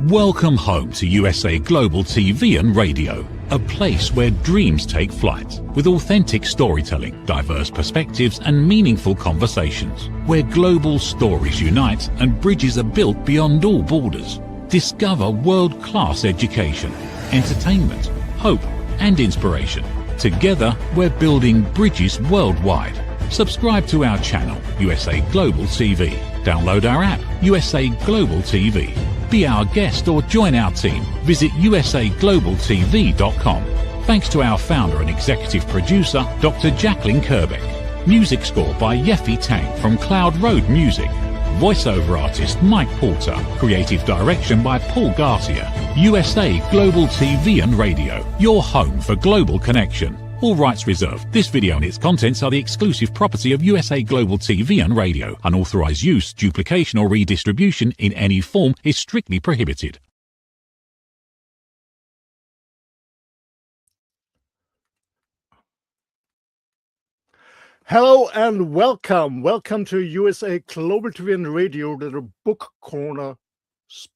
Welcome home to USA Global TV and Radio, a place where dreams take flight, with authentic storytelling, diverse perspectives and meaningful conversations, where global stories unite and bridges are built beyond all borders. Discover world-class education, entertainment, hope and inspiration. Together, we're building bridges worldwide. Subscribe to our channel, USA Global TV. Download our app, USA Global TV. Be our guest or join our team. Visit usaglobaltv.com. Thanks to our founder and executive producer, Dr. Jacqueline Kerbeck. Music score by Yeffy Tang from Cloud Road Music. Voiceover artist Mike Porter. Creative direction by Paul Garcia. USA Global TV and Radio. Your home for global connection. All rights reserved. This video and its contents are the exclusive property of USA Global TV and Radio. Unauthorized use, duplication or redistribution in any form is strictly prohibited. Hello and welcome. Welcome to USA Global TV and Radio, the book corner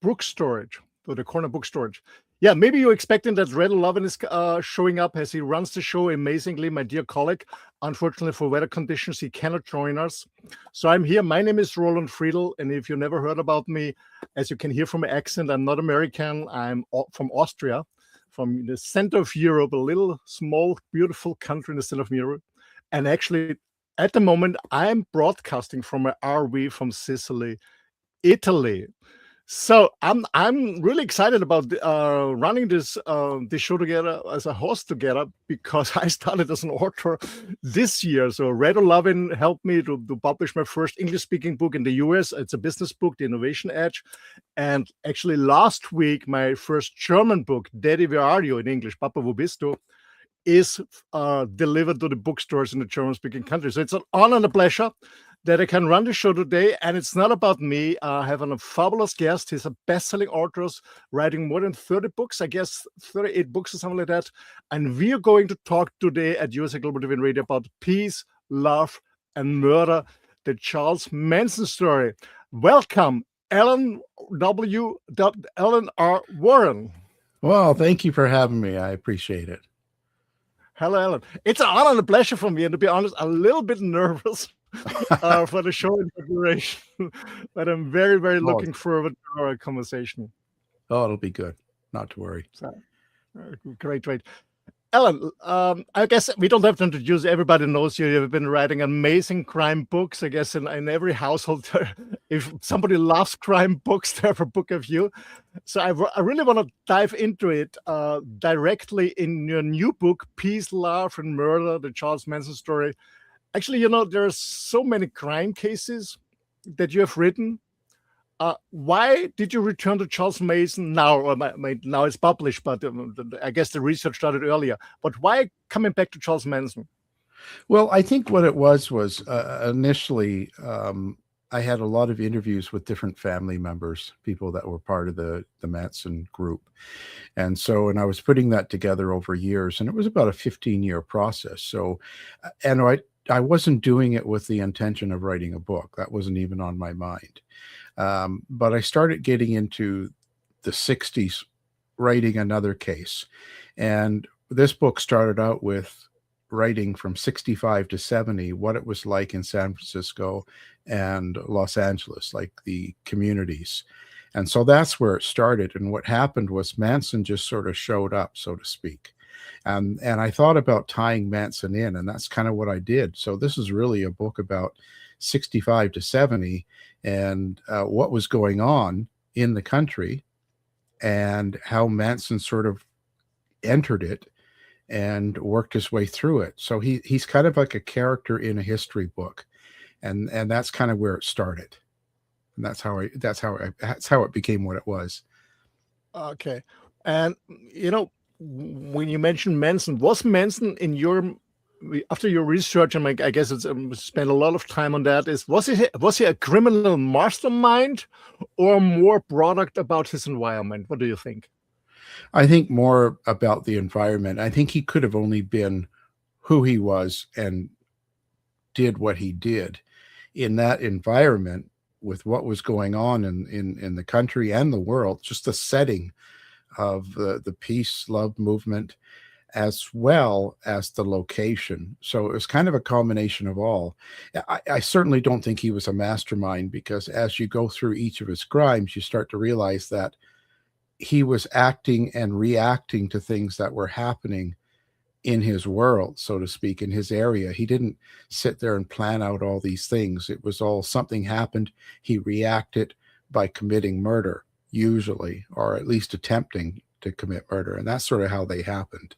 bookstore, or the corner bookstore. Yeah, maybe you're expecting that Red Lovin is showing up as he runs the show amazingly, my dear colleague. Unfortunately, for weather conditions, he cannot join us. So I'm here. My name is Roland Friedel, and if you never heard about me, as you can hear from my accent, I'm not American. I'm from Austria, from the center of Europe, a little, small, beautiful country in the center of Europe. And actually, at the moment, I'm broadcasting from an RV from Sicily, Italy. So I'm really excited about running this show together as a host together, because I started as an author this year. So Red Lovin helped me to publish my first English-speaking book in the US. It's a business book, The Innovation Edge. And actually last week, my first German book, Daddy, Where Are You? In English, Papa, Wo bist du? Is delivered to the bookstores in the German-speaking countries. So it's an honor and a pleasure that I can run the show today. And it's not about me. I have a fabulous guest. He's a best-selling author, writing more than 30 books, I guess 38 books or something like that. And we are going to talk today at USA Global TV and Radio about Peace, Love, and Murder, the Charles Manson Story. Welcome, Alan R. Warren. Well, thank you for having me. I appreciate it. Hello, Alan. It's an honor and a pleasure for me, and to be honest, a little bit nervous for the show inauguration, but I'm very, very looking forward to our conversation. Oh, it'll be good. Not to worry. So, great. Alan, I guess we don't have to introduce. Everybody knows you. You've been writing amazing crime books. I guess in every household, if somebody loves crime books, they have a book of you. So I really want to dive into it directly in your new book, Peace, Love, and Murder, the Charles Manson Story. Actually, there are so many crime cases that you have written. Why did you return to Charles Manson now? Or now it's published, but I guess the research started earlier. But why coming back to Charles Manson? Well, I think what it was initially, I had a lot of interviews with different family members, people that were part of the Manson group. And I was putting that together over years, and it was about a 15-year process. So, and I wasn't doing it with the intention of writing a book. That wasn't even on my mind. But I started getting into the 60s, writing another case. And this book started out with writing from 65 to 70, what it was like in San Francisco and Los Angeles, like the communities. And so that's where it started. And what happened was Manson just sort of showed up, so to speak. And I thought about tying Manson in, and that's kind of what I did. So this is really a book about 65 to 70 and what was going on in the country and how Manson sort of entered it and worked his way through it. So he's kind of like a character in a history book, and that's kind of where it started, and that's how it became what it was. Okay, and when you mentioned Manson, was Manson in your after your research, and I guess it's spent a lot of time on that, was he a criminal mastermind or more product about his environment? What do you think? I think more about the environment. I think he could have only been who he was and did what he did in that environment what was going on in the country and the world, just the setting of the peace love movement, as well as the location. So it was kind of a combination of all. I certainly don't think he was a mastermind, because as you go through each of his crimes, you start to realize that he was acting and reacting to things that were happening in his world, so to speak, in his area. He didn't sit there and plan out all these things. It was all something happened. He reacted by committing murder, usually, or at least attempting to commit murder. And that's sort of how they happened.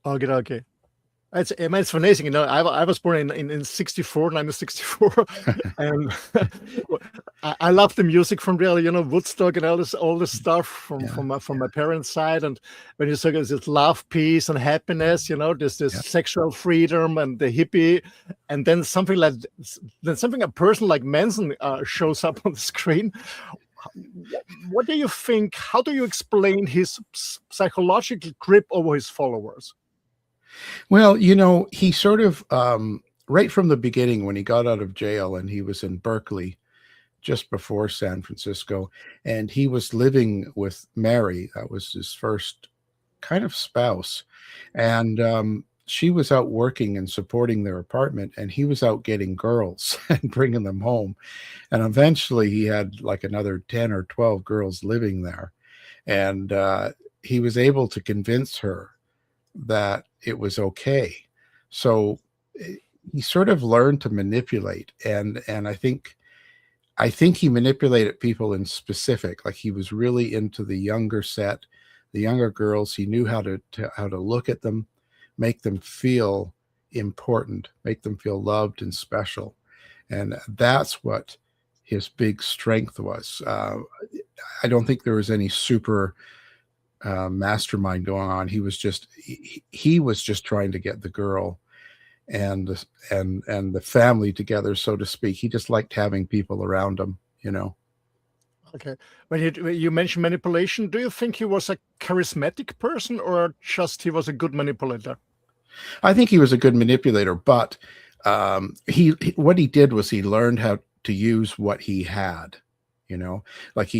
Okay. It's amazing. You know, I was born in 64, 1964, and I love the music from there. You know, Woodstock and all this stuff from my parents' side. And when you say it's love, peace, and happiness, you know, there's this sexual freedom and the hippie, and then something a person like Manson shows up on the screen. What do you think? How do you explain his psychological grip over his followers? Well, you know, he sort of, right from the beginning, when he got out of jail and he was in Berkeley just before San Francisco, and he was living with Mary, that was his first kind of spouse. And she was out working and supporting their apartment, and he was out getting girls and bringing them home. And eventually he had like another 10 or 12 girls living there. And he was able to convince her that it was okay. So he sort of learned to manipulate, and I think he manipulated people in specific. Like, he was really into the younger set, the younger girls. He knew how to look at them, make them feel important, make them feel loved and special. And that's what his big strength was. I don't think there was any super mastermind going on. He was just trying to get the girl and the family together, so to speak. He just liked having people around him, you know. Okay. When you mentioned manipulation, do you think he was a charismatic person, or just he was a good manipulator? I think he was a good manipulator, but what he did was he learned how to use what he had. You know, like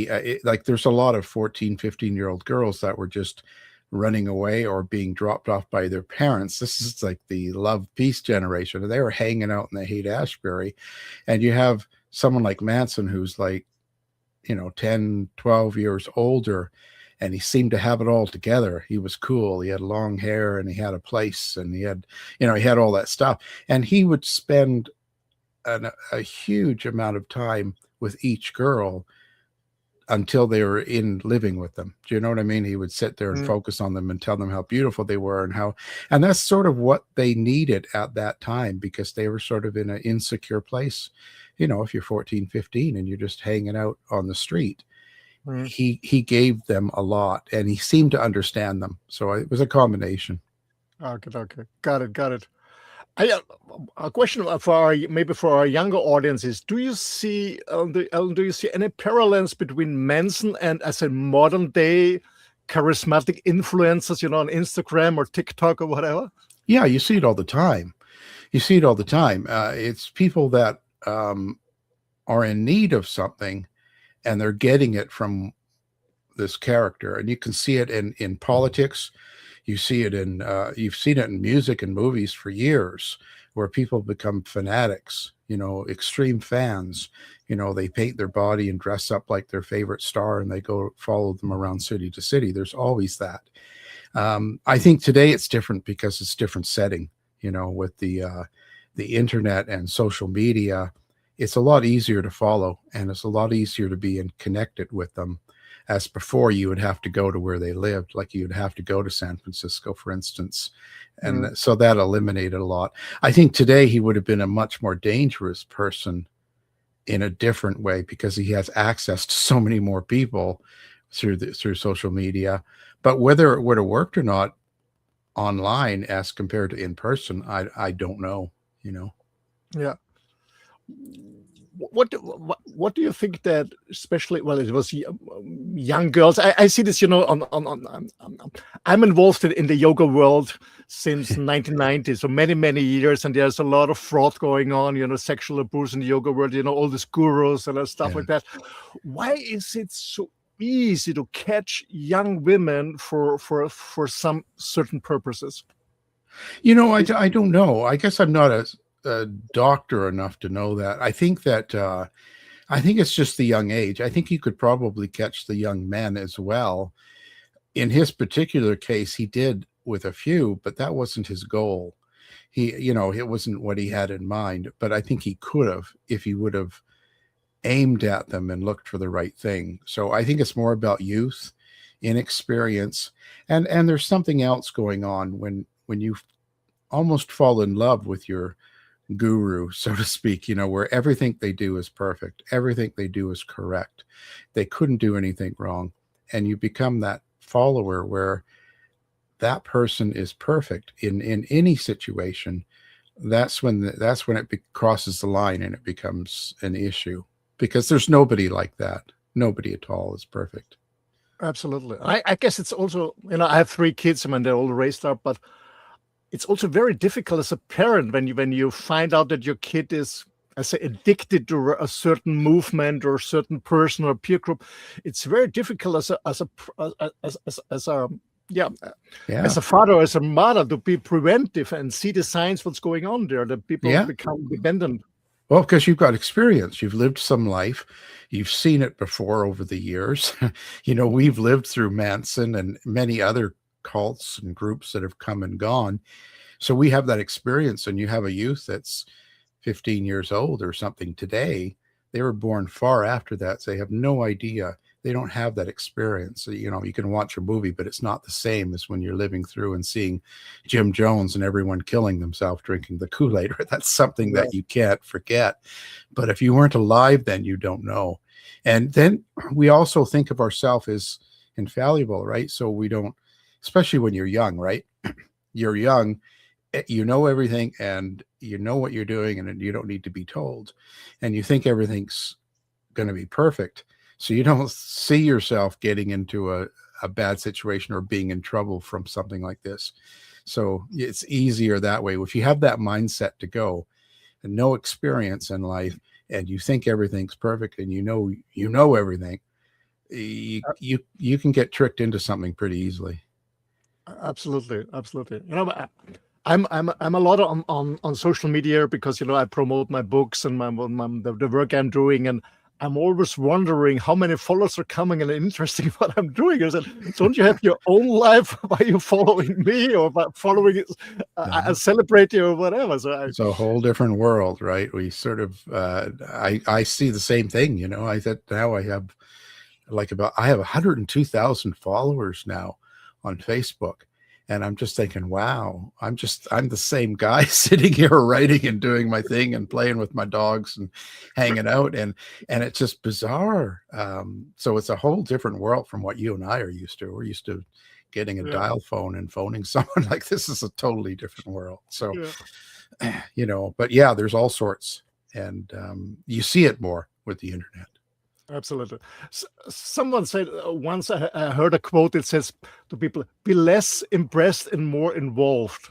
like there's a lot of 14, 15-year-old girls that were just running away or being dropped off by their parents. This is like the love peace generation. They were hanging out in the Haight-Ashbury. And you have someone like Manson, who's like, you know, 10, 12 years older, and he seemed to have it all together. He was cool. He had long hair, and he had a place, and he had all that stuff. And he would spend a huge amount of time with each girl until they were in living with them. Do you know what I mean? He would sit there and focus on them and tell them how beautiful they were, and that's sort of what they needed at that time, because they were sort of in an insecure place. You know, if you're 14, 15 and you're just hanging out on the street, he gave them a lot, and he seemed to understand them. So it was a combination. Okay. Got it. A question for our younger audiences: do you see any parallels between Manson and, as a modern day charismatic influencers, you know, on Instagram or TikTok or whatever? Yeah, you see it all the time. It's people that are in need of something, and they're getting it from this character. And you can see it in politics. You see it you've seen it in music and movies for years, where people become fanatics, you know, extreme fans. You know, they paint their body and dress up like their favorite star, and they go follow them around city to city. There's always that. I think today it's different because it's different setting, you know, with the internet and social media. It's a lot easier to follow, and it's a lot easier to be connected with them. As before, you would have to go to where they lived, like you'd have to go to San Francisco, for instance. And so that eliminated a lot. I think today he would have been a much more dangerous person in a different way, because he has access to so many more people through social media. But whether it would have worked or not online as compared to in person, I don't know, you know. Yeah. What do you think that, especially, well, it was young girls. I see this, I'm involved in the yoga world since 1990, so many years, and there's a lot of fraud going on, sexual abuse in the yoga world, all these gurus and stuff like that. Why is it so easy to catch young women for some certain purposes? I don't know. I guess I'm not a doctor enough to know that. I think it's just the young age. I think you could probably catch the young men as well. In his particular case, he did with a few, but that wasn't his goal. It wasn't what he had in mind, but I think he could have if he would have aimed at them and looked for the right thing. So I think it's more about youth, inexperience, and there's something else going on when you almost fall in love with your guru, so to speak, where everything they do is perfect, everything they do is correct, they couldn't do anything wrong, and you become that follower where that person is perfect in any situation. That's when it crosses the line and it becomes an issue, because there's nobody like that. Nobody at all is perfect. Absolutely. I guess it's also, I have 3 kids, and they're all raised up, but it's also very difficult as a parent when you find out that your kid is, I say, addicted to a certain movement or a certain person or peer group. It's very difficult as a father, as a mother, to be preventive and see the signs what's going on there, that people become dependent. Well, because you've got experience, you've lived some life, you've seen it before over the years. We've lived through Manson and many other cults and groups that have come and gone. So we have that experience, and you have a youth that's 15 years old or something today. They were born far after that. So they have no idea. They don't have that experience. So, you can watch a movie, but it's not the same as when you're living through and seeing Jim Jones and everyone killing themselves drinking the Kool-Aid. That's something that you can't forget. But if you weren't alive then, you don't know. And then we also think of ourselves as infallible, right? So we don't, especially when you're young, right? You're young, you know everything, and you know what you're doing, and you don't need to be told. And you think everything's going to be perfect. So you don't see yourself getting into a bad situation or being in trouble from something like this. So it's easier that way. If you have that mindset to go and no experience in life, and you think everything's perfect, and you know everything, you can get tricked into something pretty easily. Absolutely. I'm a lot on social media because I promote my books and the work I'm doing, and I'm always wondering how many followers are coming and interesting what I'm doing. I said, don't you have your own life by you following me or by following a celebrity or whatever? So it's a whole different world, right? We sort of I see the same thing. I said now I have 102,000 followers now on Facebook. And I'm just thinking, wow, I'm the same guy sitting here writing and doing my thing and playing with my dogs and hanging out. And it's just bizarre. So it's a whole different world from what you and I are used to. We're used to getting a dial phone and phoning someone. Like, this is a totally different world. So, but yeah, there's all sorts. And you see it more with the internet. Absolutely. Someone said once, I heard a quote, it says to people, be less impressed and more involved.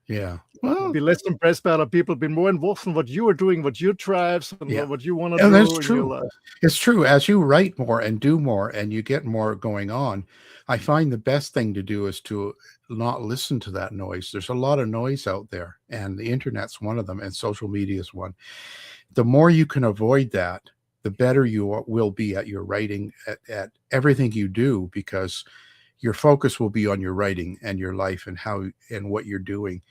Yeah. Well, be less impressed by other people, be more involved in what you are doing, what your drives, and what you want to do. And that's true. It's true. As you write more and do more and you get more going on, I find the best thing to do is to not listen to that noise. There's a lot of noise out there, and the internet's one of them, and social media is one. The more you can avoid that, the better you will be at your writing, at everything you do, because your focus will be on your writing and your life and how and what you're doing.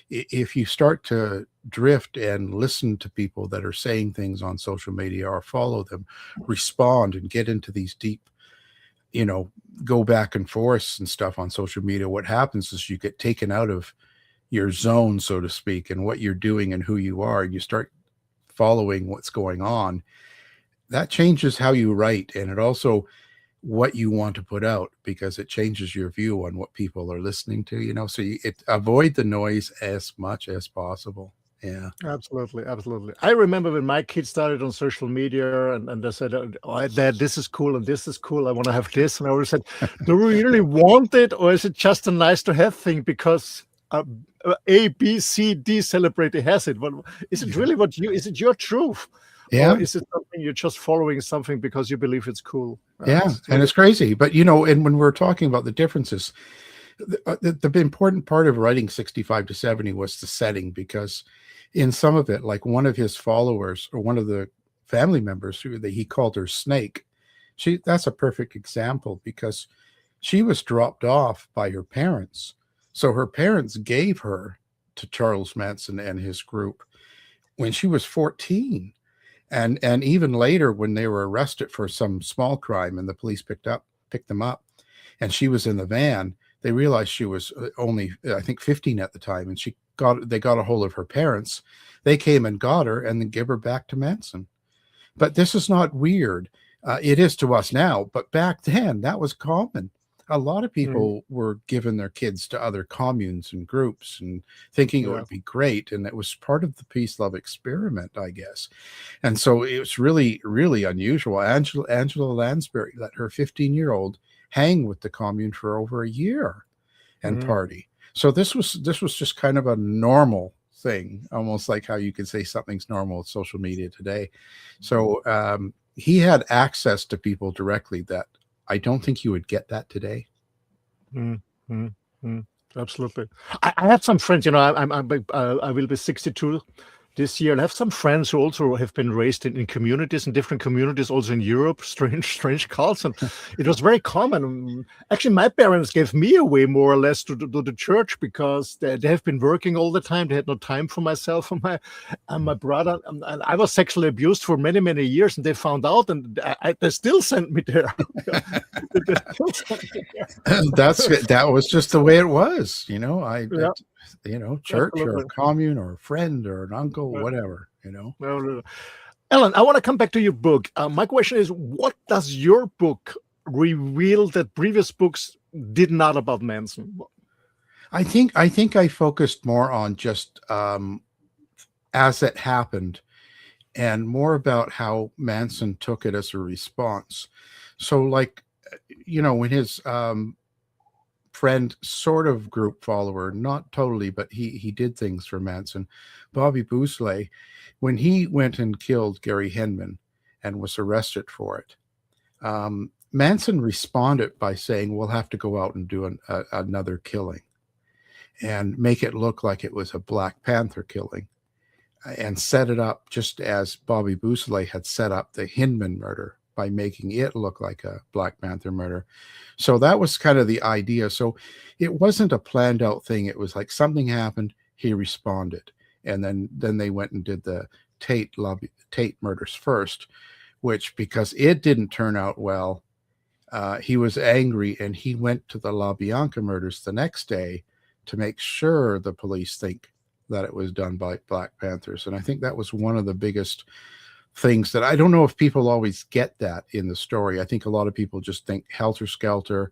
If you start to drift and listen to people that are saying things on social media, or follow them, respond, and get into these deep, go back and forth and stuff on social media, what happens is you get taken out of your zone, so to speak, and what you're doing and who you are, and you start following what's going on. That changes how you write, and it also what you want to put out, because it changes your view on what people are listening to, so avoid the noise as much as possible. Yeah. Absolutely, absolutely. I remember when my kids started on social media and they said, "Oh, Dad, this is cool and this is cool. I want to have this." And I always said, "Do we really want it, or is it just a nice to have thing because A, B, C, D celebrity has it? But is it Yeah. really what you? Is it your truth, or Yeah. is it something you're just following something because you believe it's cool?" Yeah. It's And really, it's crazy. But, and when we're talking about the differences, the important part of writing 65 to 70 was the setting, because in some of it, like one of his followers or one of the family members he called her Snake. That's a perfect example, because she was dropped off by her parents. So her parents gave her to Charles Manson and his group when she was 14. And even later, when they were arrested for some small crime and the police picked them up, and she was in the van, they realized she was only, I think, 15 at the time, and they got a hold of her parents. They came and got her and then give her back to Manson. But this is not weird. It is to us now, but back then that was common. A lot of mm, people were giving their kids to other communes and groups and thinking it yeah. would be great. And it was part of the peace love experiment, I guess. And so it was really, really unusual. Angela Lansbury let her 15-year-old hang with the commune for over a year and Mhm. party. So this was just kind of a normal thing, almost like how you could say something's normal with social media today. So he had access to people directly that I don't think you would get that today. Mm, mm, mm. Absolutely. I have some friends, I will be 62 this year, and I have some friends who also have been raised in communities, in different communities, also in Europe, strange cults. And it was very common. Actually, my parents gave me away more or less to the church because they have been working all the time. They had no time for myself and my brother. And I was sexually abused for many, many years, and they found out, and they still sent me there. They still sent me That was just the way it was, there. Yeah, church or a absolutely. commune or a friend or an uncle, whatever. No, no, no. Alan, I want to come back to your book. My question is, what does your book reveal that previous books did not about Manson? I think I focused more on just as it happened, and more about how Manson took it as a response. So, like, when his friend, sort of group follower, not totally, but he did things for Manson, Bobby Bousley, when he went and killed Gary Henman and was arrested for it, Manson responded by saying, "We'll have to go out and do another killing and make it look like it was a Black Panther killing," and set it up just as Bobby Bousley had set up the Hinman murder by making it look like a Black Panther murder. So that was kind of the idea. So it wasn't a planned out thing. It was like something happened, he responded, and then they went and did the Tate murders first, which, because it didn't turn out well, he was angry and he went to the LaBianca murders the next day to make sure the police think that it was done by Black Panthers. And I think that was one of the biggest things that I don't know if people always get that in the story. I think a lot of people just think helter skelter.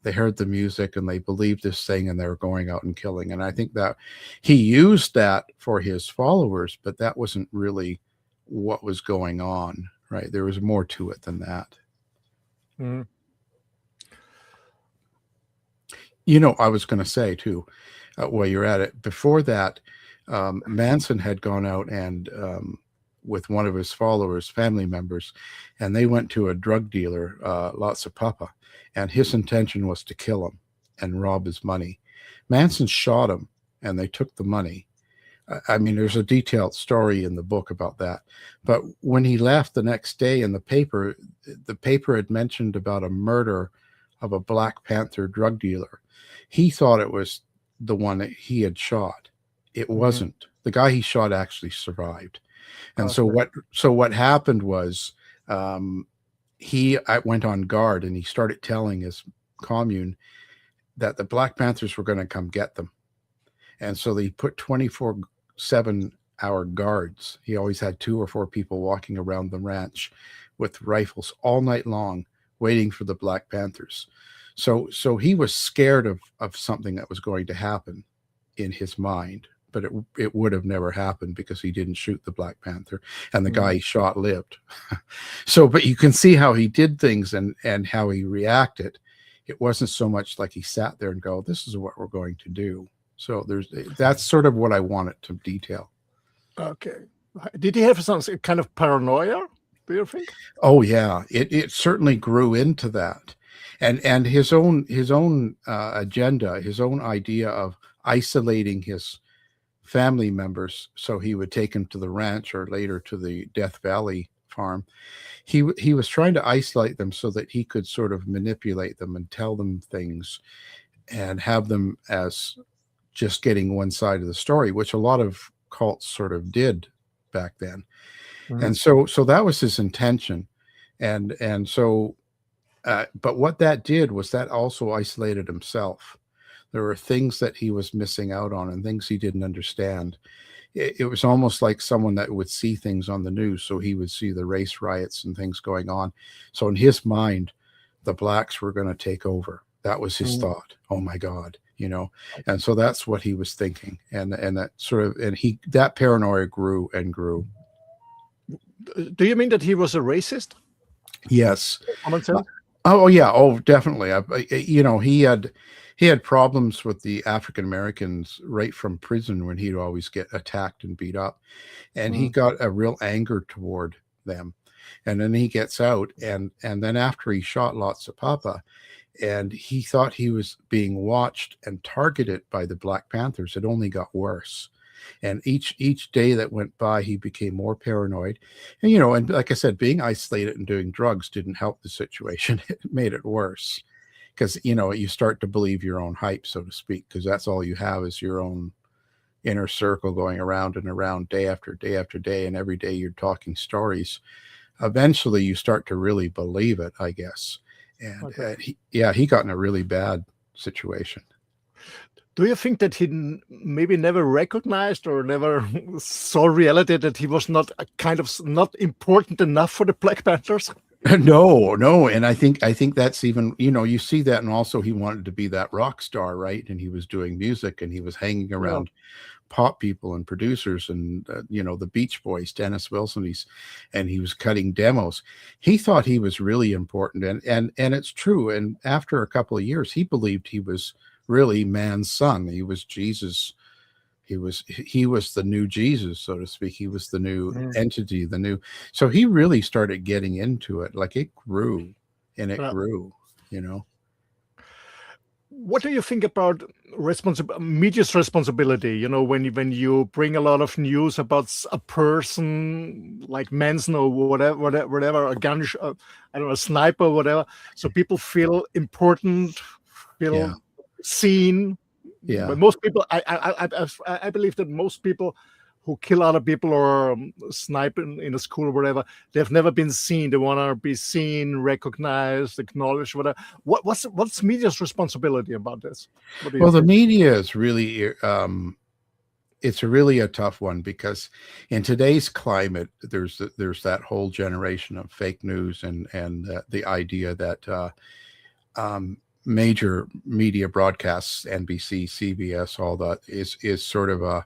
They heard the music and they believed this thing and they were going out and killing. And I think that he used that for his followers, but that wasn't really what was going on, right? There was more to it than that. Mm. I was going to say too, while you're at it, before that, Manson had gone out and with one of his followers, family members, and they went to a drug dealer, Lotsa Papa, and his intention was to kill him and rob his money. Manson shot him and they took the money. I mean, there's a detailed story in the book about that. But when he left the next day in the paper had mentioned about a murder of a Black Panther drug dealer. He thought it was the one that he had shot. It wasn't. The guy he shot actually survived. And Okay. so what happened was, I went on guard and he started telling his commune that the Black Panthers were going to come get them. And so they put 24/7-hour guards. He always had 2 or 4 people walking around the ranch with rifles all night long, waiting for the Black Panthers. So he was scared of something that was going to happen in his mind but it would have never happened because he didn't shoot the Black Panther, and the Mm. guy he shot lived. So, but you can see how he did things and how he reacted. It wasn't so much like he sat there and go, "This is what we're going to do." So that's sort of what I wanted to detail. Okay. Did he have some kind of paranoia, do you think? Oh yeah, it certainly grew into that, and his own agenda, his own idea of isolating his family members, so he would take them to the ranch or later to the Death Valley farm. He was trying to isolate them so that he could sort of manipulate them and tell them things and have them as just getting one side of the story, which a lot of cults sort of did back then. Mhm. And so that was his intention. And so but what that did was that also isolated himself. There were things that he was missing out on and things he didn't understand. It was almost like someone that would see things on the news. So he would see the race riots and things going on. So in his mind, the blacks were going to take over. That was his Mm. thought. Oh my God, you know? And so that's what he was thinking. And that sort of, and that paranoia grew and grew. Do you mean that he was a racist? Yes. Common sense? Oh yeah. Oh, definitely. You know, he had problems with the African Americans right from prison when he'd always get attacked and beat up, and he Mhm. got a real anger toward them. And then he gets out, and then after he shot lots of Papa, and he thought he was being watched and targeted by the Black Panthers, it only got worse. And each day that went by, he became more paranoid. And, you know, and like I said, being isolated and doing drugs didn't help the situation. It made it worse because, you know, you start to believe your own hype, so to speak, because that's all you have is your own inner circle going around and around day after day after day. And every day you're talking stories. Eventually you start to really believe it, I guess. And Okay. he got in a really bad situation. Do you think that he maybe never recognized or never saw reality that he was not a kind of not important enough for the Black Panthers? No. And I think that's even, you know, you see that. And also he wanted to be that rock star, right? And he was doing music and he was hanging Yeah. around pop people and producers and, you know, the Beach Boys, Dennis Wilson, and he was cutting demos. He thought he was really important. And it's true. And after a couple of years, he believed he was really man's son. He was Jesus. He was the new Jesus, so to speak. He was the new Mm. entity, so he really started getting into it. Like it grew and it Yeah. grew, you know. What do you think about media's responsibility? You know, when you bring a lot of news about a person like Manson or whatever, a gun, I don't know, a sniper, whatever. So people feel important, Yeah. feel seen. Yeah. But most people, I believe that most people who kill other people or snipe in a school or whatever, they've never been seen. They want to be seen, recognized, acknowledged, whatever. What's media's responsibility about this? What do you Well, the think? media is really it's really a tough one because in today's climate, there's that whole generation of fake news and the idea that major media broadcasts, NBC, CBS, all that is sort of a,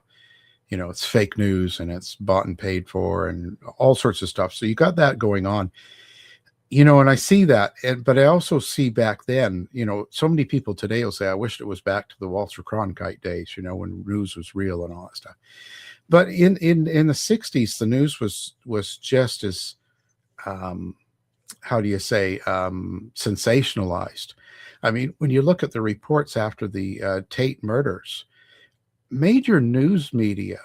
you know, it's fake news and it's bought and paid for and all sorts of stuff. So you got that going on, you know, and I see that. But I also see back then, you know, so many people today will say, I wish it was back to the Walter Cronkite days, you know, when news was real and all that stuff. But in the 60s, the news was just as, how do you say, sensationalized. I mean, when you look at the reports after the Tate murders, major news media,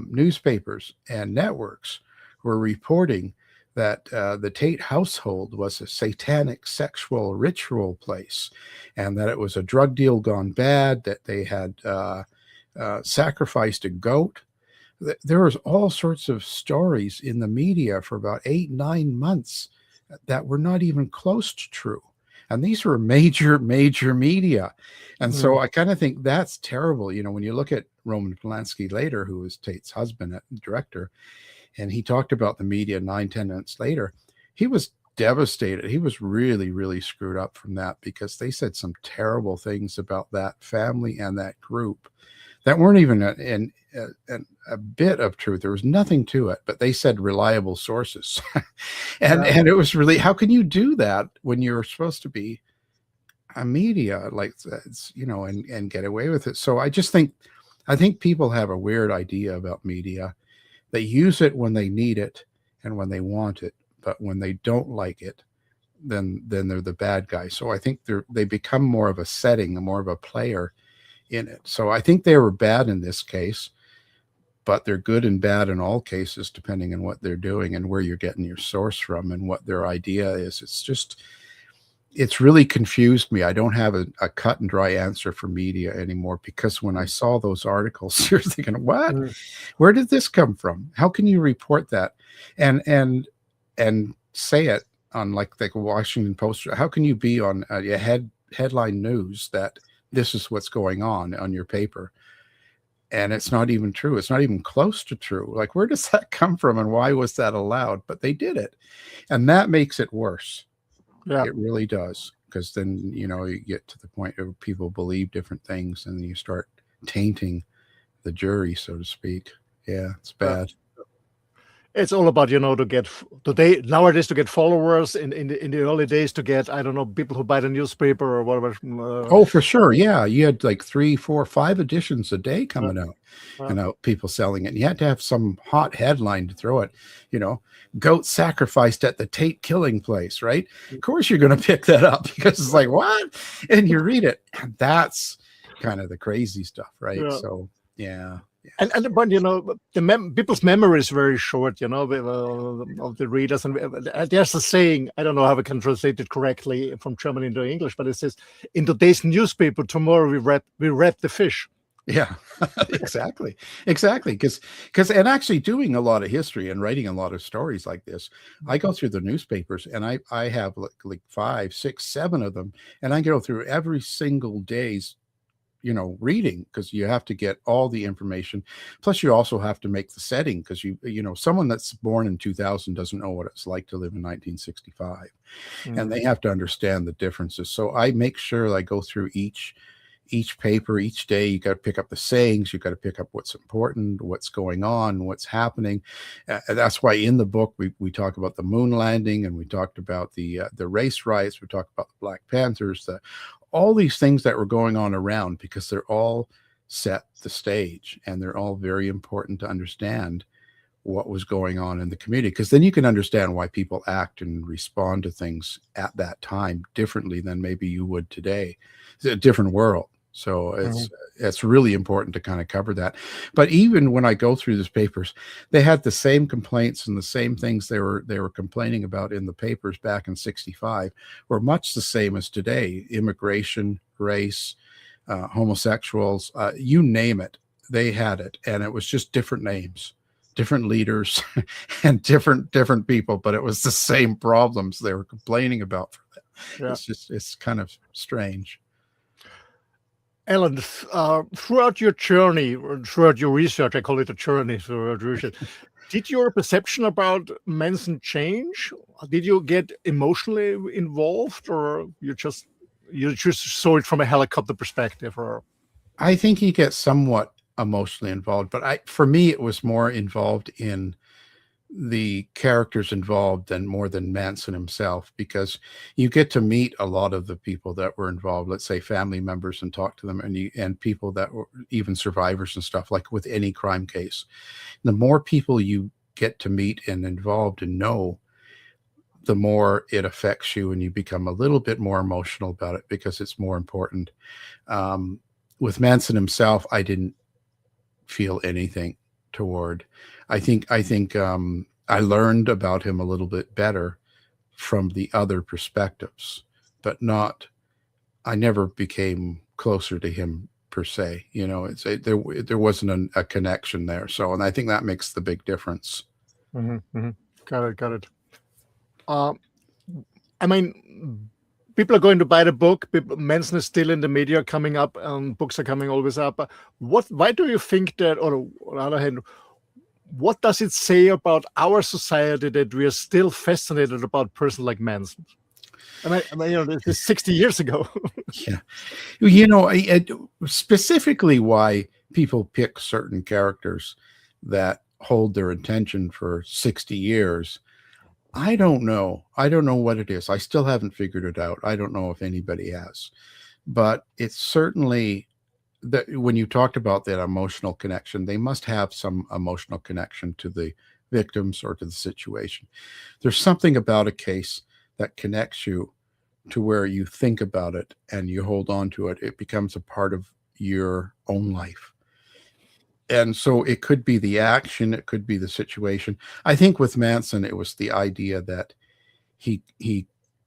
newspapers and networks were reporting that the Tate household was a satanic sexual ritual place and that it was a drug deal gone bad, that they had sacrificed a goat. There was all sorts of stories in the media for about 8-9 months that were not even close to true. And these were major media. And so I kind of think that's terrible. You know, when you look at Roman Polanski later, who was Tate's husband and director, and he talked about the media 9-10 months later, he was devastated. He was really screwed up from that because they said some terrible things about that family and that group that weren't even a bit of truth. There was nothing to it, but they said reliable sources. And it was really, how can you do that when you're supposed to be a media, like, and get away with it? So I think people have a weird idea about media. They use it when they need it and when they want it, but when they don't like it, then they're the bad guy. So I think they become more of a setting, more of a player in it. So I think they were bad in this case, but they're good and bad in all cases, depending on what they're doing and where you're getting your source from and what their idea is. It's really confused me. I don't have a cut and dry answer for media anymore, because when I saw those articles, you're thinking, what? Where did this come from? How can you report that and say it on like the Washington Post? How can you be on a headline news that this is what's going on your paper? And it's not even true. It's not even close to true. Like, where does that come from and why was that allowed? But they did it. And that makes it worse. Yeah. It really does. Because then, you get to the point where people believe different things and you start tainting the jury, so to speak. Yeah, it's bad. It's all about, to get nowadays to get followers. In the early days, to get, I don't know, people who buy the newspaper or whatever. Oh, for sure. Yeah. You had like 3, 4, 5 editions a day coming out, people selling it. And you had to have some hot headline to throw it, goat sacrificed at the Tate killing place, right? Of course you're going to pick that up, because it's like, what? And you read it. And that's kind of the crazy stuff, right? Yeah. So, yeah. And but people's memory is very short, of the readers. And there's a saying, I don't know how I can translate it correctly from German into English, but it says, in today's newspaper, tomorrow we wrap the fish. Yeah, exactly. Because and actually doing a lot of history and writing a lot of stories like this, I go through the newspapers and I have like 5, 6, 7 of them, and I go through every single day's reading, because you have to get all the information. Plus you also have to make the setting, because someone that's born in 2000 doesn't know what it's like to live in 1965. And they have to understand the differences. So I make sure I go through each paper each day. You got to pick up the sayings, you got to pick up what's important, what's going on, what's happening. That's why in the book we talk about the moon landing, and we talked about the race riots, we talked about the Black Panthers, all these things that were going on around, because they're all set the stage and they're all very important to understand what was going on in the community, because then you can understand why people act and respond to things at that time differently than maybe you would today. It's a different world. So it's really important to kind of cover that. But even when I go through these papers, they had the same complaints and the same things they were complaining about in the papers back in 65 were much the same as today. Immigration, race, homosexuals, you name it, they had it. And it was just different names, different leaders, and different people, but it was the same problems they were complaining about. Yeah. It's kind of strange. Alan, throughout your journey, or throughout your research, I call it a journey, did your perception about Manson change? Did you get emotionally involved, or you just saw it from a helicopter perspective? Or I think you get somewhat emotionally involved, but for me, it was more involved in the characters involved more than Manson himself, because you get to meet a lot of the people that were involved, let's say family members, and talk to them, and people that were even survivors and stuff, like with any crime case. The more people you get to meet and involved and know, the more it affects you, and you become a little bit more emotional about it because it's more important. With Manson himself, I didn't feel anything toward. I think I learned about him a little bit better from the other perspectives, but I never became closer to him per se. There wasn't a connection there. So, and I think that makes the big difference. Got it. I mean, people are going to buy the book. Manson is still in the media coming up, and books are coming always up. Why do you think that, or on the other hand, what does it say about our society that we are still fascinated about a person like Manson? This is 60 years ago. Yeah. Specifically why people pick certain characters that hold their attention for 60 years. I don't know. I don't know what it is. I still haven't figured it out. I don't know if anybody has. But it's certainly that when you talked about that emotional connection, they must have some emotional connection to the victims or to the situation. There's something about a case that connects you to where you think about it and you hold on to it. It becomes a part of your own life. And so it could be the action, it could be the situation. I think with Manson, it was the idea that he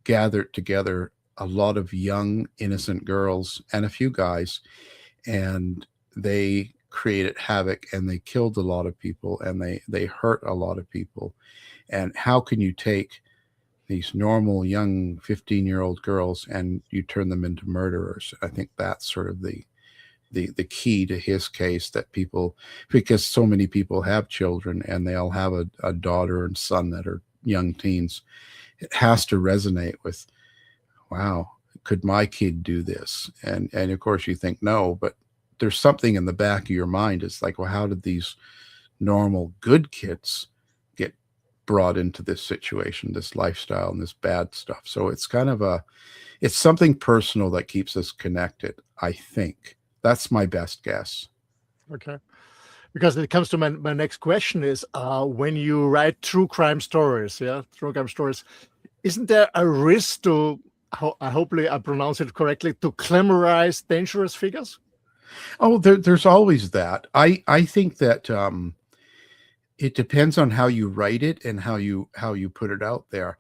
gathered together a lot of young, innocent girls and a few guys, and they created havoc and they killed a lot of people and they hurt a lot of people. And how can you take these normal young 15-year-old girls and you turn them into murderers? I think that's sort of the key to his case, that people, because so many people have children and they all have a daughter and son that are young teens, it has to resonate with, wow, could my kid do this? And of course you think no, but there's something in the back of your mind. It's like, well, how did these normal good kids get brought into this situation, this lifestyle and this bad stuff? So it's kind of it's something personal that keeps us connected, I think. That's my best guess. Okay. Because it comes to my next question is, when you write true crime stories, isn't there a risk to, hopefully I pronounce it correctly, to glamorize dangerous figures? Oh, there's always that. I think that it depends on how you write it and how you put it out there.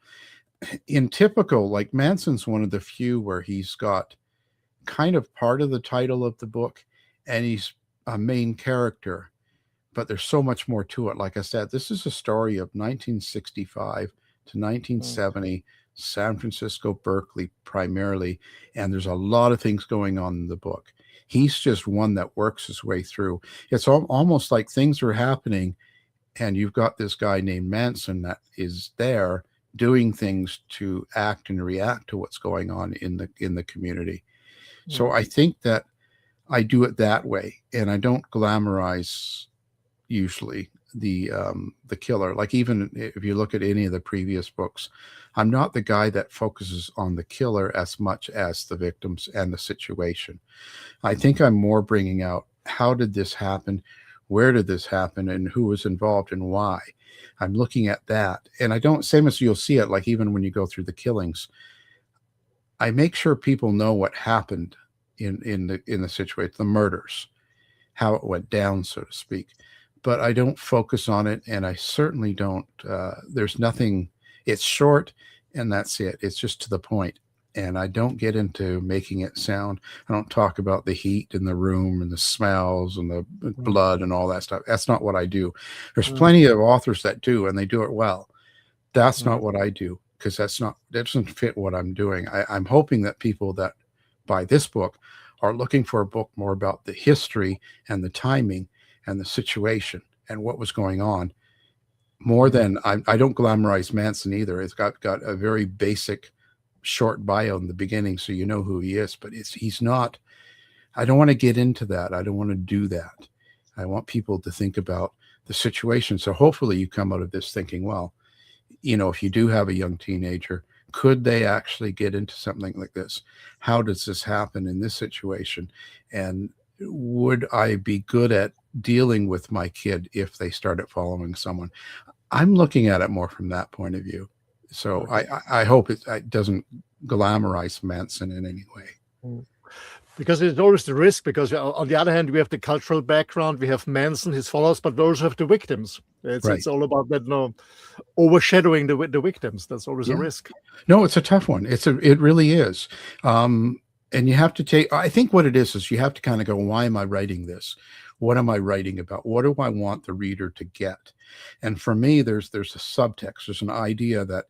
In typical, like Manson's one of the few where he's got kind of part of the title of the book and he's a main character, but there's so much more to it. Like I said, this is a story of 1965 to 1970, San Francisco, Berkeley primarily, and there's a lot of things going on in the book. He's just one that works his way through. It's almost like things are happening and you've got this guy named Manson that is there doing things to act and react to what's going on in the community. So I think that I do it that way, and I don't glamorize usually the killer. Like even if you look at any of the previous books, I'm not the guy that focuses on the killer as much as the victims and the situation. I think I'm more bringing out, how did this happen? Where did this happen? And who was involved and why? I'm looking at that. And I don't, same as you'll see it, like even when you go through the killings, I make sure people know what happened in the situation, the murders, how it went down, so to speak. But I don't focus on it, and I certainly don't. There's nothing. It's short, and that's it. It's just to the point, and I don't get into making it sound. I don't talk about the heat in the room and the smells and the blood and all that stuff. That's not what I do. There's plenty of authors that do, and they do it well. That's not what I do, because that doesn't fit what I'm doing. I'm hoping that people that buy this book are looking for a book more about the history and the timing and the situation and what was going on, more than I don't glamorize Manson either. It's got a very basic short bio in the beginning, so you know who he is, but he's not. I don't want to get into that. I don't want to do that. I want people to think about the situation. So hopefully you come out of this thinking, well, if you do have a young teenager, could they actually get into something like this? How does this happen in this situation? And would I be good at dealing with my kid if they started following someone? I'm looking at it more from that point of view. So I hope it doesn't glamorize Manson in any way. Because it's always the risk, because on the other hand, we have the cultural background, we have Manson, his followers, but we also have the victims. It's all about that, overshadowing the victims. That's always a risk. No, it's a tough one. It really is. And you have to I think what it is you have to kind of go, why am I writing this? What am I writing about? What do I want the reader to get? And for me, there's a subtext. There's an idea that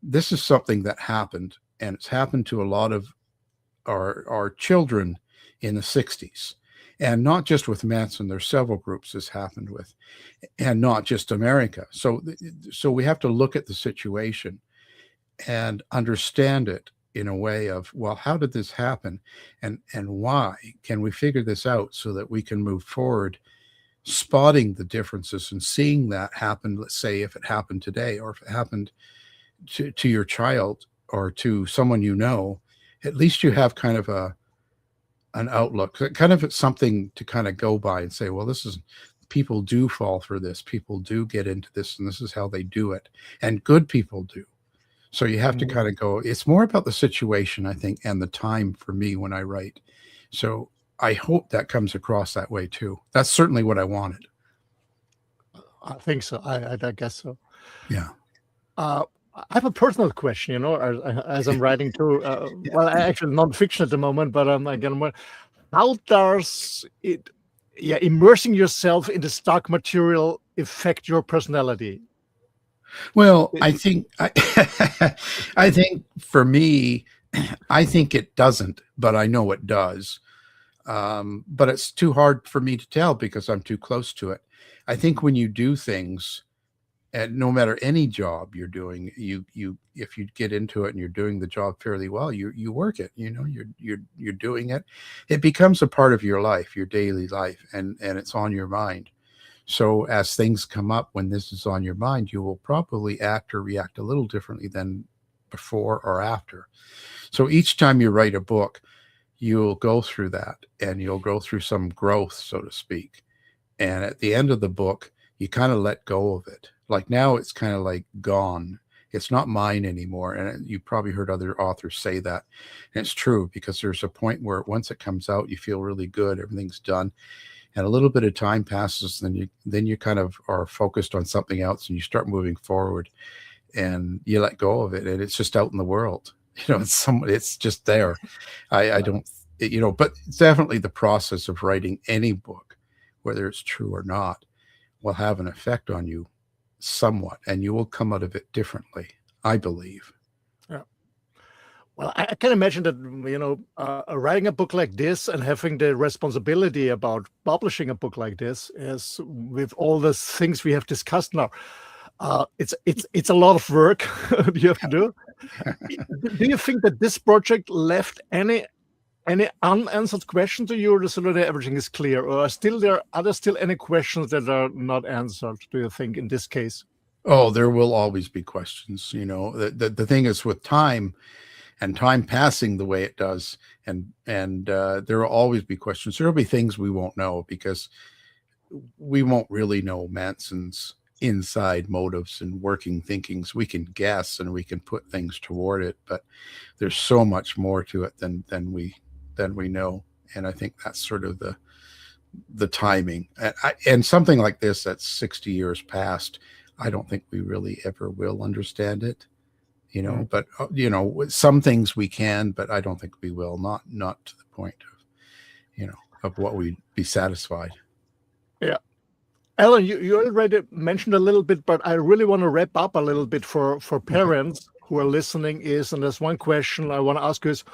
this is something that happened, and it's happened to a lot of our children in the 60s, and not just with Manson. There's several groups this happened with, and not just America. So we have to look at the situation and understand it in a way of, well, how did this happen, and why can we figure this out so that we can move forward, spotting the differences and seeing that happen. Let's say if it happened today, or if it happened to your child or to someone you know, at least you have kind of an outlook, kind of something to kind of go by and say, well, this is, people do fall for this, people do get into this, and this is how they do it, and good people do. So you have to kind of go, it's more about the situation, I think, and the time for me when I write. So I hope that comes across that way too. That's certainly what I wanted. I think so. I guess so. Yeah. I have a personal question, you know, as I'm writing to, well, actually non-fiction at the moment, but again, how does it, immersing yourself in the stock material affect your personality? Well, I think I think for me, I think it doesn't, but I know it does. But it's too hard for me to tell because I'm too close to it. I think when you do things, and no matter any job you're doing, you if you get into it and you're doing the job fairly well, you work it. You know, you're doing it. It becomes a part of your life, your daily life, and it's on your mind. So as things come up, when this is on your mind, you will probably act or react a little differently than before or after. So each time you write a book, you'll go through that, and you'll go through some growth, so to speak. And at the end of the book, you kind of let go of it. Like now it's kind of like gone. It's not mine anymore. And you probably heard other authors say that. And it's true, because there's a point where once it comes out, you feel really good. Everything's done. And a little bit of time passes, then you kind of are focused on something else, and you start moving forward, and you let go of it, and it's just out in the world. You know, it's just there. I don't, you know, but definitely the process of writing any book, whether it's true or not, will have an effect on you somewhat, and you will come out of it differently, I believe. Yeah. Well, I can imagine that, you know, writing a book like this and having the responsibility about publishing a book like this, is with all the things we have discussed now, it's a lot of work you have to do. Do you think that this project left any unanswered questions to you, or so that everything is clear, or are there still any questions that are not answered, do you think, in this case? Oh, there will always be questions. You know, the thing is, with time and time passing the way it does, and there will always be questions. There will be things we won't know, because we won't really know Manson's inside motives and working thinkings. We can guess and we can put things toward it, but there's so much more to it than we know. And I think that's sort of the timing. And something like this that's 60 years past, I don't think we really ever will understand it, you know. But you know, some things we can, but I don't think we will. Not to the point of, you know, of what we'd be satisfied. Yeah. Alan, you already mentioned a little bit, but I really want to wrap up a little bit for parents who are listening. And there's one question I want to ask you is,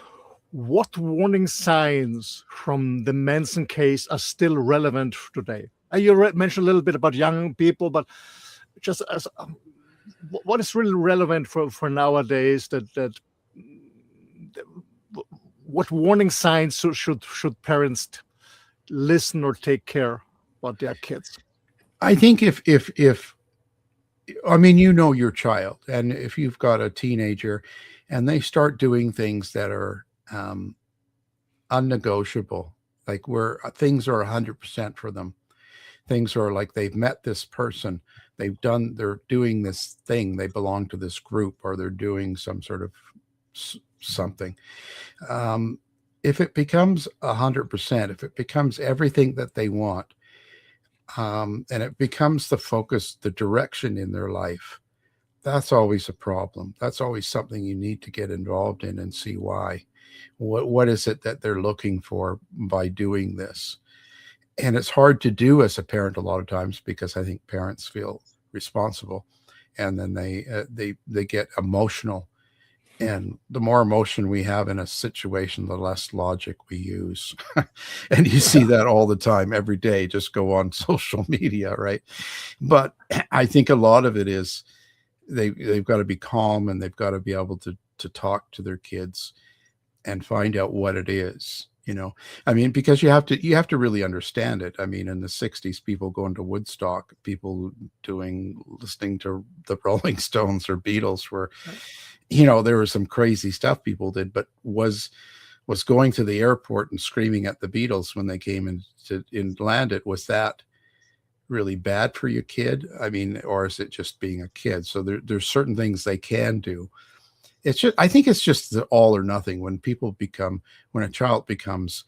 what warning signs from the Manson case are still relevant today? You mentioned a little bit about young people, but just as what is really relevant for nowadays, what warning signs should parents listen or take care about their kids? I think if I mean, you know, your child, and if you've got a teenager and they start doing things that are unnegotiable, like where things are 100% for them, things are like they've met this person, they're doing this thing, they belong to this group, or they're doing some sort of something. If it becomes 100%, if it becomes everything that they want, and it becomes the focus, the direction in their life, that's always a problem. That's always something you need to get involved in and see why. What is it that they're looking for by doing this? And it's hard to do as a parent a lot of times, because I think parents feel responsible, and then they get emotional. And the more emotion we have in a situation, the less logic we use. And you see that all the time, every day. Just go on social media, right? But I think a lot of it is they've got to be calm, and they've got to be able to talk to their kids and find out what it is. I mean, because you have to really understand it. I mean, in the 60s, people going to Woodstock, people listening to the Rolling Stones or Beatles were, there was some crazy stuff people did, but was going to the airport and screaming at the Beatles when they came and landed, was that really bad for your kid? I mean, or is it just being a kid? So there's certain things they can do. I think it's just the all or nothing. When a child becomes,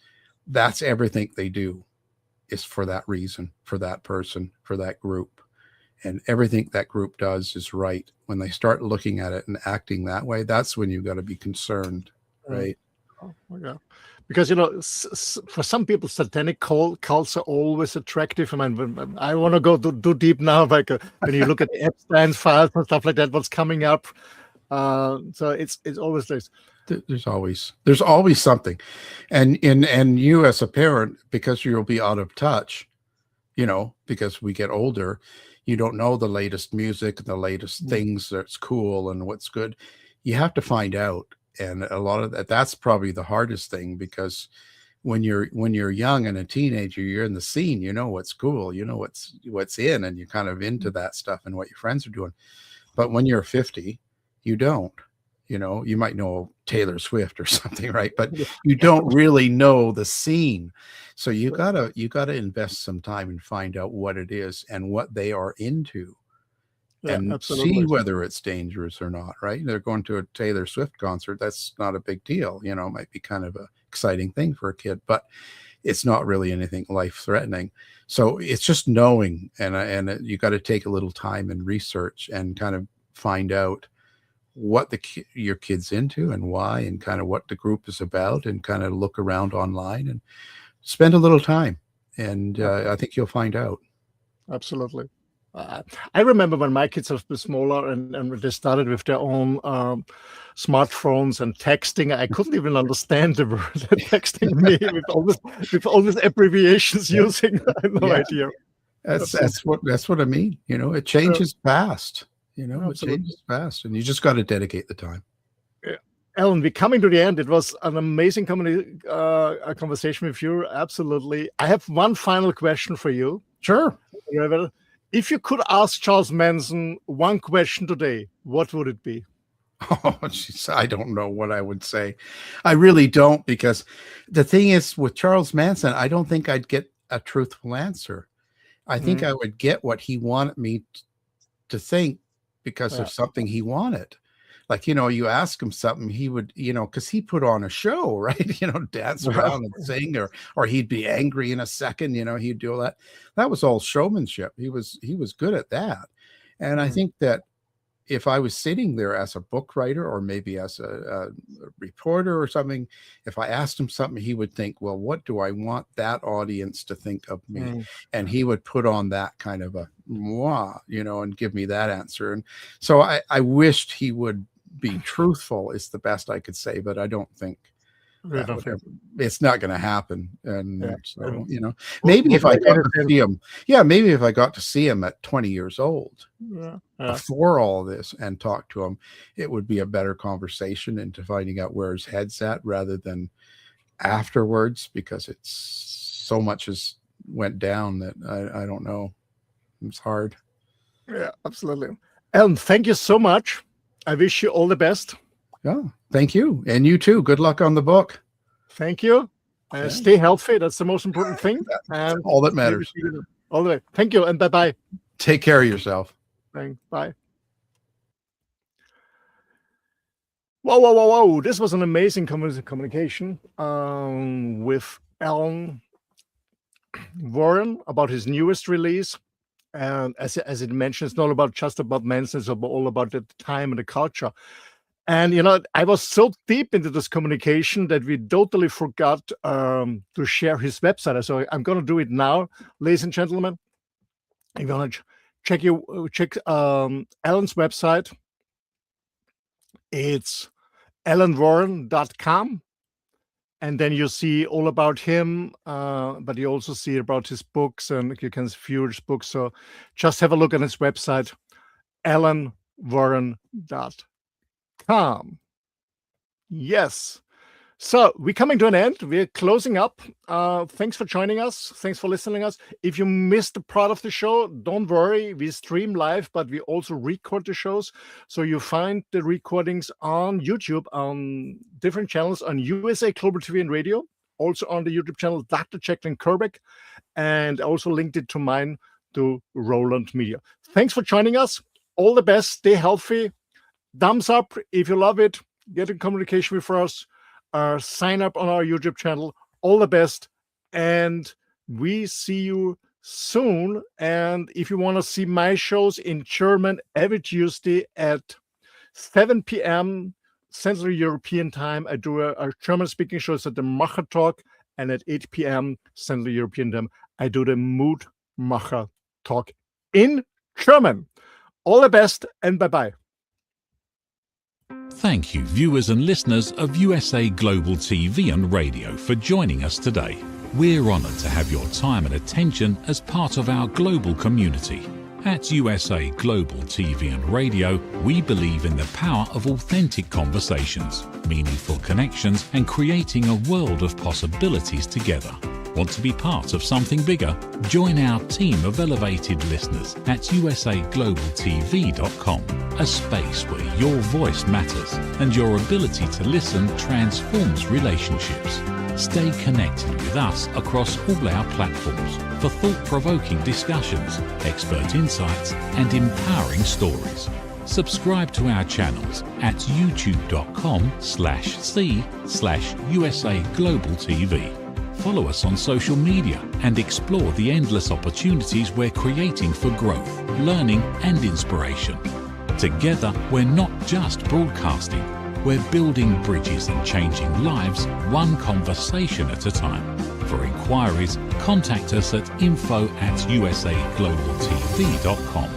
that's everything they do is for that reason, for that person, for that group. And everything that group does is right. When they start looking at it and acting that way, that's when you've got to be concerned, right? Oh, yeah. Because, for some people, satanic cults are always attractive. I mean, I want to go too deep now, like when you look at the Epstein files and stuff like that, what's coming up. So it's always there's always something, and you as a parent, because you'll be out of touch, because we get older, you don't know the latest music and the latest things that's cool and what's good. You have to find out, and a lot of that's probably the hardest thing, because when you're young and a teenager, you're in the scene, what's cool, what's in, and you're kind of into that stuff and what your friends are doing. But when you're 50, you don't, you might know Taylor Swift or something, right? But you don't really know the scene. So you gotta invest some time and find out what it is and what they are into, and absolutely. see whether it's dangerous or not, right? They're going to a Taylor Swift concert. That's not a big deal. It might be kind of a exciting thing for a kid, but it's not really anything life-threatening. So it's just knowing, and you got to take a little time and research and kind of find out what your kid's into and why, and kind of what the group is about, and kind of look around online and spend a little time. And I think you'll find out. Absolutely. I remember when my kids were smaller and they started with their own smartphones and texting. I couldn't even understand the word texting me with all these abbreviations using. I had no idea. That's what I mean. It changes fast. It changes fast, and you just got to dedicate the time. Yeah. Alan, we're coming to the end. It was an amazing conversation with you. Absolutely. I have one final question for you. Sure. If you could ask Charles Manson one question today, what would it be? Oh, geez, I don't know what I would say. I really don't, because the thing is, with Charles Manson, I don't think I'd get a truthful answer. I think I would get what he wanted me to think, because of something he wanted. Like, you ask him something, he would, because he put on a show, right? Dance around and sing, or he'd be angry in a second, he'd do all that. That was all showmanship. He was good at that. And I think that if I was sitting there as a book writer, or maybe as a reporter or something, if I asked him something, he would think, well, what do I want that audience to think of me? And he would put on that kind of a moi, and give me that answer. And so I wished he would be truthful, is the best I could say, but I don't think it's not going to happen. And so, maybe if I got to see him, maybe if I got to see him at 20 years old, before all this, and talk to him, it would be a better conversation into finding out where his head's at, rather than afterwards, because it's so much has went down that I don't know. It's hard. Yeah, absolutely. Alan, thank you so much. I wish you all the best. Yeah, thank you. And you too. Good luck on the book. Thank you. Stay healthy. That's the most important thing. And all that matters. All the way. Thank you, and bye-bye. Take care of yourself. Thanks. Bye. Whoa. This was an amazing communication with Alan Warren about his newest release. And as it mentions, it's not just about Manson, it's all about the time and the culture. And, I was so deep into this communication that we totally forgot to share his website. So I'm going to do it now, ladies and gentlemen. I'm going to check Alan's website. It's alanwarren.com. And then you see all about him, but you also see about his books, and you can view his books. So just have a look at his website, alanwarren.com. warren.com. Yes. So we're coming to an end. We're closing up. Thanks for joining us. Thanks for listening to us. If you missed a part of the show, don't worry. We stream live, but we also record the shows. So you find the recordings on YouTube, on different channels, on USA Global TV and Radio, also on the YouTube channel, Dr. Jacqueline Kerbeck, and also linked it to mine, to Roland Media. Thanks for joining us. All the best. Stay healthy. Thumbs up if you love it. Get in communication with us. Sign up on our YouTube channel. All the best. And we see you soon. And if you want to see my shows in German every Tuesday at 7 p.m. Central European time, I do a German-speaking show at the Macher Talk. And at 8 p.m. Central European time, I do the Mood Macher Talk in German. All the best and bye-bye. Thank you, viewers and listeners of USA Global TV and Radio, for joining us today. We're honoured to have your time and attention as part of our global community. At USA Global TV and Radio, we believe in the power of authentic conversations, meaningful connections, and creating a world of possibilities together. Want to be part of something bigger? Join our team of elevated listeners at usaglobaltv.com, a space where your voice matters and your ability to listen transforms relationships. Stay connected with us across all our platforms for thought-provoking discussions, expert insights, and empowering stories. Subscribe to our channels at youtube.com/c/USA-Global-TV. Follow us on social media and explore the endless opportunities we're creating for growth, learning, and inspiration. Together, we're not just broadcasting, we're building bridges and changing lives one conversation at a time. For inquiries, contact us at info@usaglobaltv.com.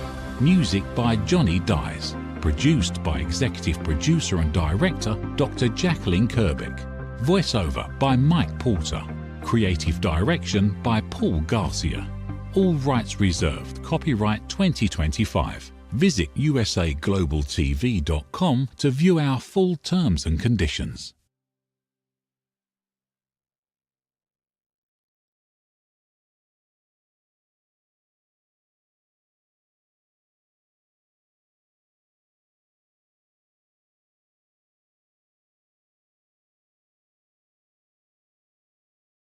Music by Johnny Dyes. Produced by Executive Producer and Director Dr. Jacqueline Kerbeck. Voiceover by Mike Porter. Creative Direction by Paul Garcia. All rights reserved. Copyright 2025. Visit usaglobaltv.com to view our full terms and conditions.